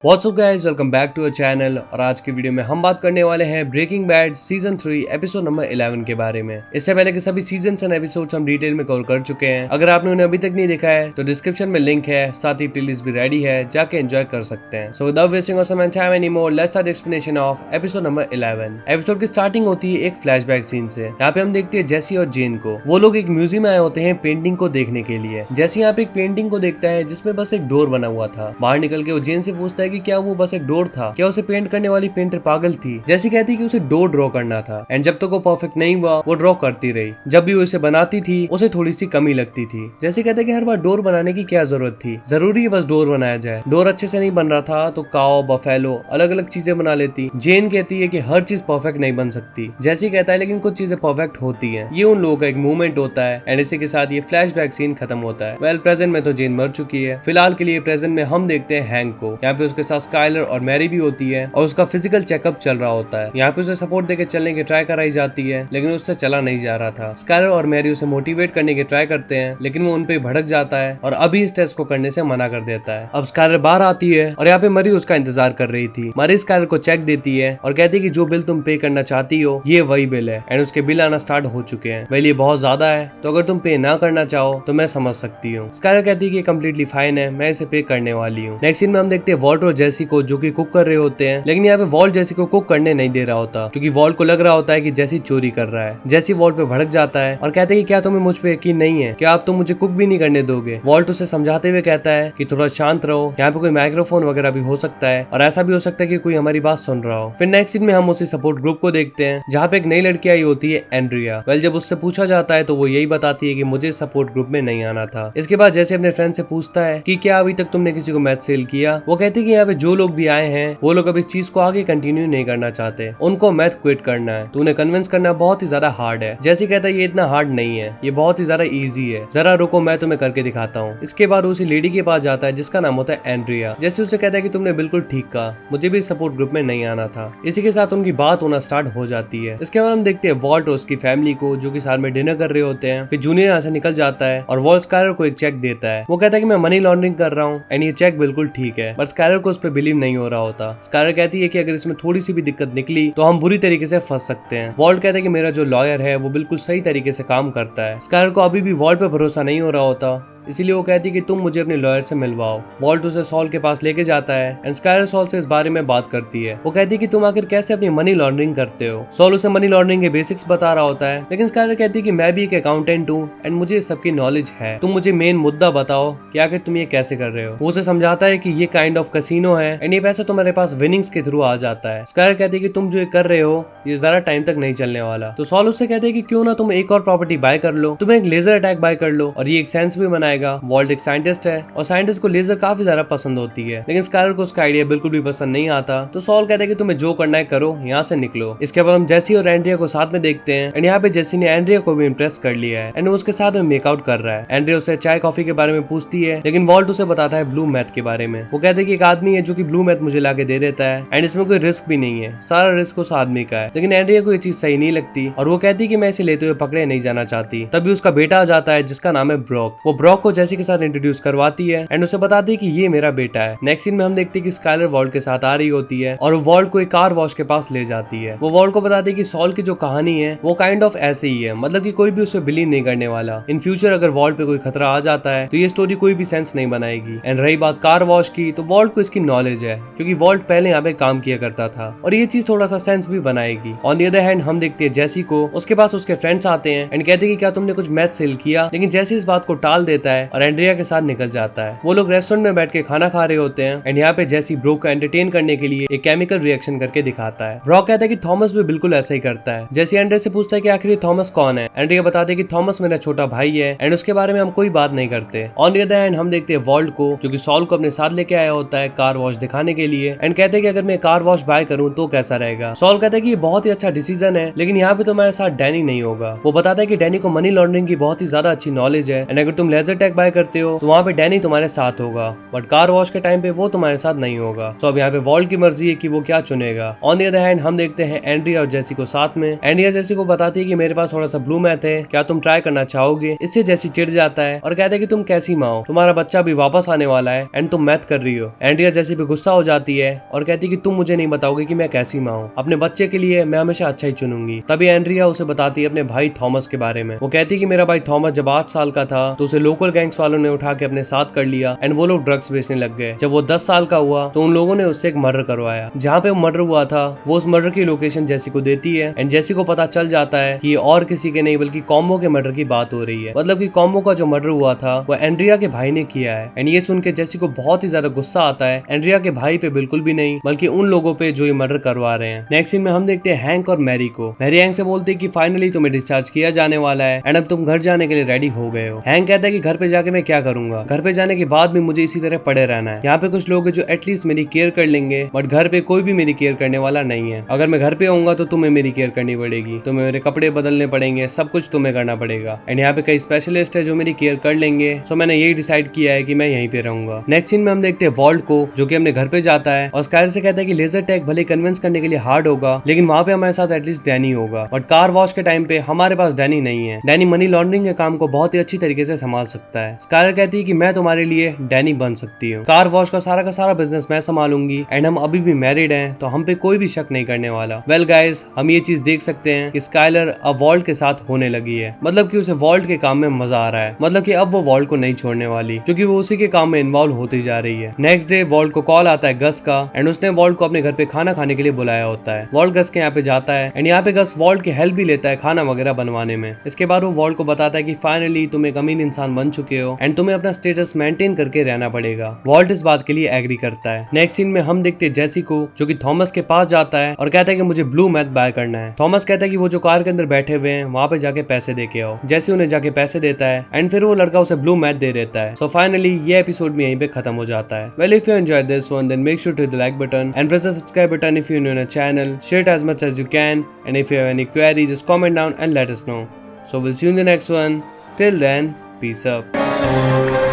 WhatsApp guys, welcome back to our channel. और आज की वीडियो में हम बात करने वाले हैं Breaking Bad season 3 episode number 11 के बारे में। इससे पहले के सभी सीजन एंड एपिसोड्स हम डिटेल में कवर कर चुके हैं। अगर आपने उन्हें अभी तक नहीं देखा है तो डिस्क्रिप्शन में लिंक है, साथ ही प्लेलिस्ट भी रेडी है, जाके एंजॉय कर सकते हैं। So without wasting of some time any more, let's start explanation of episode number 11। Episode की स्टार्टिंग होती है एक फ्लैशबैक सीन से। यहाँ पे हम देखते हैं जेसी और जेन को। वो लोग एक म्यूजियम में आए होते हैं पेंटिंग को देखने के लिए। जेसी यहाँ पे एक पेंटिंग को देखता है जिसमें बस एक डोर बना हुआ था। बाहर निकल के वो जेन से पूछता है कि क्या वो बस एक डोर था, क्या उसे पेंट करने वाली पेंटर पागल थी। जैसी कहती कि उसे डोर ड्रॉ करना था एंड जब तक वो परफेक्ट नहीं हुआ वो ड्रॉ करती रही। जब भी वो इसे बनाती थी उसे थोड़ी सी कमी लगती थी। जैसे कहते कि हर बार डोर बनाने की क्या जरूरत थी, जरूरी है बस डोर बनाया जाए। डोर अच्छे से नहीं बन रहा था तो काओ बफेलो अलग अलग चीजें बना लेती। जेन कहती है कि हर चीज परफेक्ट नहीं बन सकती। जैसी कहता है लेकिन कुछ चीजें परफेक्ट होती है। ये उन लोगों का एक मूवमेंट होता है एंड इसी के साथ ये फ्लैशबैक सीन खत्म होता है। वेल प्रेजेंट में तो जेन मर चुकी है। फिलहाल के लिए प्रेजेंट में हम देखते हैं हैंक को। यहाँ पे उसके साथ स्काइलर और मैरी भी होती है और उसका फिजिकल चेकअप चल रहा होता है। यहाँ पे उसे सपोर्ट देके चलने की ट्राई कराई जाती है लेकिन उससे चला नहीं जा रहा था। स्काइलर और मैरी उसे मोटिवेट करने की ट्राई करते हैं लेकिन वो उनपे भड़क जाता है और अभी इस टेस्ट को करने से मना कर देता है। अब स्काइलर बाहर आती है और यहाँ पे मरी उसका इंतजार कर रही थी। मरी स्काइलर को चेक देती है और कहती है कि जो बिल तुम पे करना चाहती हो ये वही बिल है एंड उसके बिल आना स्टार्ट हो चुके हैं। वेल ये बहुत ज्यादा है तो अगर तुम पे ना करना चाहो तो मैं समझ सकती हूँ। स्काइलर कहती है कि कम्प्लीटली फाइन है, मैं इसे पे करने वाली हूँ। नेक्स्ट सीन में हम देखते हैं वॉल्ट और जेसी को जो कि कुक कर रहे होते हैं लेकिन यहाँ पे वॉल्ट जेसी को कुक करने नहीं दे रहा होता क्योंकि वॉल्ट को लग रहा होता है कि जेसी चोरी कर रहा है। जेसी वॉल्ट पे भड़क जाता है और कहते हैं कि क्या तुम्हें मुझ पे यकीन नहीं है, क्या आप तो मुझे कुक भी नहीं करने दोगे। वॉल्ट उसे समझाते हुए कहता है कि थोड़ा शांत रहो, यहाँ पे कोई माइक्रोफोन वगैरह भी हो सकता है और ऐसा भी हो सकता है कि कोई हमारी बात सुन रहा हो। फिर नेक्स्ट सीन में हम उसी सपोर्ट ग्रुप को देखते हैं जहाँ पे एक नई लड़की आई होती है एंड्रिया। वेल जब उससे पूछा जाता है तो वो यही बताती है कि मुझे सपोर्ट ग्रुप में नहीं आना था। इसके बाद जैसे अपने फ्रेंड से पूछता है कि क्या अभी तक तुमने किसी को मैच सेल किया, वो कहती है कि यहाँ पे जो लोग भी आए हैं वो लोग अब इस चीज को आगे कंटिन्यू नहीं करना चाहते, उनको मैथ क्विट करना है। तो उन्हें कन्विंस करना बहुत ही ज्यादा हार्ड है। जैसे कहता है ये इतना हार्ड नहीं है, ये बहुत ही ज्यादा इजी है, जरा रुको मैं तुम्हें करके दिखाता हूँ। इसके बाद उसी लेडी के पास जाता है जिसका नाम होता है एंड्रिया। जैसे उसे कहता है कि तुमने बिल्कुल ठीक कहा, मुझे भी सपोर्ट ग्रुप में नहीं आना था। इसी के साथ उनकी बात होना स्टार्ट हो जाती है। इसके बाद हम देखते हैं वॉल्ट और उसकी फैमिली को जो कि साथ में डिनर कर रहे होते हैं। फिर जूनियर यहाँ से निकल जाता है और वॉल्ट स्काइलर को एक चेक देता है। वो कहता है कि मैं मनी लॉन्ड्रिंग कर रहा हूँ एंड ये चेक बिल्कुल ठीक है, बट स्काइलर को उस पर बिलीव नहीं हो रहा होता। स्काइलर कहती है कि अगर इसमें थोड़ी सी भी दिक्कत निकली तो हम बुरी तरीके से फंस सकते हैं। वॉल्ट कहता है कि मेरा जो लॉयर है वो बिल्कुल सही तरीके से काम करता है। स्काइलर को अभी भी वॉल्ट पे भरोसा नहीं हो रहा होता, इसीलिए वो कहती है कि तुम मुझे अपने लॉयर से मिलवाओ। वॉल्ट उसे सॉल के पास लेके जाता है एंड स्काइलर सॉल से इस बारे में बात करती है। वो कहती है कि तुम आखिर कैसे अपनी मनी लॉन्ड्रिंग करते हो। सॉल उसे मनी लॉन्ड्रिंग के बेसिक्स बता रहा होता है लेकिन स्काइलर कहती है कि मैं भी एक अकाउंटेंट हूँ एंड मुझे इस सबकी नॉलेज है, तुम मुझे मेन मुद्दा बताओ कि आखिर तुम ये कैसे कर रहे हो। वो उसे समझाता है कि ये काइंड ऑफ कैसीनो है एंड ये पैसा तुम्हारे पास विनिंग्स के थ्रू आ जाता है। स्काइलर कहती है कि तुम जो ये कर रहे हो ये ज्यादा टाइम तक नहीं चलने वाला। तो सॉल उससे कहते हैं कि क्यों ना तुम एक और प्रॉपर्टी बाय कर लो, तुम्हें एक लेजर अटैक बाय कर लो और ये एक सेंस भी बनाएगा। वॉल्ट एक साइंटिस्ट है और साइंटिस्ट को लेजर काफी ज्यादा पसंद होती है लेकिन स्काइलर को उसका आइडिया बिल्कुल भी पसंद नहीं आता। तो सॉल कहता है कि तुम्हें जो करना है करो, यहाँ से निकलो। इसके बाद हम जेसी और एंड्रिया को साथ में देखते हैं एंड यहाँ पे जेसी ने एंड्रिया को भी इम्प्रेस कर लिया है एंड वो उसके साथ में मेकआउट कर रहा है। एंड्रिया उससे चाय कॉफी के बारे में पूछती है लेकिन वॉल्ट उसे बताता है ब्लू मैथ के बारे में। वो कहते हैं कि एक आदमी है जो कि ब्लू मैथ मुझे लाके दे देता है एंड इसमें कोई रिस्क भी नहीं है, सारा रिस्क उस आदमी का है। लेकिन एंड्रिया को ये चीज सही नहीं लगती और वो कहती है कि मैं इसे लेते हुए पकड़े नहीं जाना चाहती। तभी उसका बेटा आ जाता है जिसका नाम है ब्रॉक। वो ब्रॉक को जेसी के साथ इंट्रोड्यूस करवाती है एंड उसे बताती है कि ये मेरा बेटा है। नेक्स्ट सीन में हम देखते हैं कि स्काइलर वॉल्ट के साथ आ रही होती है और वो वॉल्ट को एक कार वॉश के पास ले जाती है। वो वॉल्ट को बताती है कि सॉल की जो कहानी है वो काइंड ऑफ ऐसे ही है, मतलब कि कोई भी उसे बिलीव नहीं करने वाला। इन फ्यूचर अगर वॉल्ट पे कोई खतरा आ जाता है तो ये स्टोरी कोई भी सेंस नहीं बनाएगी। एंड रही बात कार वॉश की तो वॉल्ट को इसकी नॉलेज है क्योंकि वॉल्ट पहले यहाँ पे काम किया करता था और ये चीज थोड़ा सा सेंस भी बनाएगी। ऑन द अदर हैंड हम देखते हैं जेसी को, उसके पास उसके फ्रेंड्स आते हैं एंड कहते हैं कि क्या तुमने कुछ मैथ सेल किया, लेकिन जेसी इस बात को टाल देता है और एंड्रिया के साथ निकल जाता है। वो लोग रेस्टोरेंट में बैठ के खाना खा रहे होते हैं एंड यहाँ पे जेसी ब्रोक को एंटरटेन करने के लिए एक केमिकल रिएक्शन करके दिखाता है। ब्रोक कहता है कि थॉमस भी बिल्कुल ऐसा ही करता है। जेसी एंड्रिया से पूछता है कि आखिर थॉमस कौन है। एंड्रिया बताते हैं कि थॉमस मेरा छोटा भाई है एंड उसके बारे में हम कोई बात नहीं करते। ऑन द अदर हैंड हम देखते हैं वॉल्ट को जो कि सॉल को अपने साथ लेके आया होता है कार वॉश दिखाने के लिए एंड कहते हैं कि अगर मैं कार वॉश बाय करूं तो कैसा रहेगा। सॉल कहता है कि ये बहुत ही अच्छा डिसीजन है लेकिन यहाँ पे तुम्हारे साथ डैनी नहीं होगा। वो बताता है कि डैनी को मनी लॉन्ड्रिंग की बहुत ही ज्यादा अच्छी नॉलेज है एंड अगर तुम लेजर टैग बाय करते हो तो वहाँ पे डैनी तुम्हारे साथ होगा, बट कार वॉश के टाइम पे वो तुम्हारे साथ नहीं होगा। तो अब यहाँ पे वॉल्ट की मर्जी है कि वो क्या चुनेगा। ऑन द अदर हैंड हम देखते हैं एंड्रिया और जेसी को साथ में। एंड्रिया जेसी को बताती है कि मेरे पास थोड़ा सा ब्लू मैथ है, क्या तुम ट्राई करना चाहोगे। इससे जेसी चिढ़ जाता है और कहता है कि तुम कैसी माँ हो, तुम्हारा बच्चा भी वापस आने वाला है एंड तुम मैथ कर रही हो। एंड्रिया जेसी पे गुस्सा हो जाती है और कहती है कि तुम मुझे नहीं बताओगे कि मैं कैसी माँ हूँ, अपने बच्चे के लिए मैं हमेशा अच्छा ही चुनूंगी। तभी एंड्रिया उसे बताती है अपने भाई थॉमस के बारे में। वो कहती है कि मेरा भाई थॉमस जब 8 साल का था तो उसे लोकल गैंग्स वालों ने उठा के अपने साथ कर लिया एंड वो लोग ड्रग्स बेचने लग गए। जब वो 10 साल का हुआ तो उन लोगों ने उससे एक मर्डर करवाया। जहाँ पे वो मर्डर हुआ था वो उस मर्डर की लोकेशन जेसी को देती है एंड जेसी को पता चल जाता है कि और किसी के नहीं बल्कि कॉम्बो के मर्डर की बात हो रही है। मतलब कि कॉम्बो का जो मर्डर हुआ था वो एंड्रिया के भाई ने किया है एंड ये सुन के जेसी को बहुत ही ज्यादा गुस्सा आता है। एंड्रिया के भाई पे बिल्कुल भी नहीं बल्कि उन लोगों पे जो ये मर्डर करवा रहे हैं। नेक्स्ट सीन में हम देखते हैं हैंक और मैरी को। मैरी हैंक से बोलती है कि फाइनली तुम्हें डिस्चार्ज किया जाने वाला है एंड अब तुम घर जाने के लिए रेडी हो गए हो। हैंक कहता है कि घर पे जाके मैं क्या करूंगा, घर पे जाने के बाद भी मुझे इसी तरह पड़े रहना है। यहाँ पे कुछ लोग हैं जो एटलीस्ट मेरी केयर कर लेंगे, बट घर पे कोई भी मेरी केयर करने वाला नहीं है। अगर मैं घर पे आऊंगा तो तुम्हें मेरी केयर करनी पड़ेगी, तुम्हें मेरे कपड़े बदलने पड़ेंगे, सब कुछ तुम्हें करना पड़ेगा एंड यहाँ पे कई स्पेशलिस्ट है जो मेरी केयर कर लेंगे। सो मैंने यही डिसाइड किया है कि मैं यहीं पे रहूंगा। नेक्स्ट सीन में हम देखते हैं वॉल्ट को जो कि अपने घर पे जाता है और स्काइलर से कहता है कि लेजर टैग भले कन्विंस करने के लिए हार्ड होगा लेकिन वहाँ पे हमारे साथ एटलीस्ट डैनी होगा, बट कार वॉश के टाइम पे हमारे पास डैनी नहीं है। डैनी मनी लॉन्ड्रिंग के काम को बहुत ही अच्छी तरीके से संभाल सकता है। स्काइलर कहती है कि मैं तुम्हारे लिए डैनी बन सकती हूँ, कार वॉश का सारा बिजनेस मैं संभालूंगी एंड हम अभी भी मैरिड हैं तो हम पे कोई भी शक नहीं करने वाला। वेल गाइस, हम ये चीज देख सकते हैं कि स्काइलर अब वॉल्ट के साथ होने लगी है, मतलब कि उसे वॉल्ट के काम में मजा आ रहा है, मतलब कि अब वो वॉल्ट को नहीं छोड़ने वाली क्योंकि वो उसी के काम में इन्वॉल्व होती जा रही है। नेक्स्ट डे वॉल्ट को कॉल आता है गस का एंड उसने वॉल्ट को अपने घर पे खाना खाने के लिए बुलाया होता है। वॉल्ट गस के यहाँ पे जाता है एंड यहाँ पे गस वॉल्ट की हेल्प भी लेता है खाना वगैरह बनवाने में। इसके बाद वो वॉल्ट को बताता है कि फाइनली तुम एक अमीर इंसान बन चुके हो एंड तुम्हें अपना स्टेटस मेंटेन करके रहना पड़ेगा। वॉल्ट इस बात के लिए एग्री करता है। नेक्स्ट सीन में हम देखते हैं जेसी को जो कि थॉमस के पास जाता है और कहता है कि मुझे ब्लू मैथ बाय करना है। थॉमस कहता है कि वो जो कार के अंदर बैठे हुए हैं वहाँ पे जाके पैसे दे के आओ। जेसी उन्हें जाके पैसे देता है एंड फिर वो लड़का उसे ब्लू मैथ दे देता है। सो फाइनली ये एपिसोड भी यहीं पे खत्म हो जाता है। Well if you enjoyed this one then make sure to hit the like button and press the subscribe button if you're new in our channel. Share it as much as you can, and if you have any queries just comment down and let us know. So we'll see you in the next one. Till then, peace up.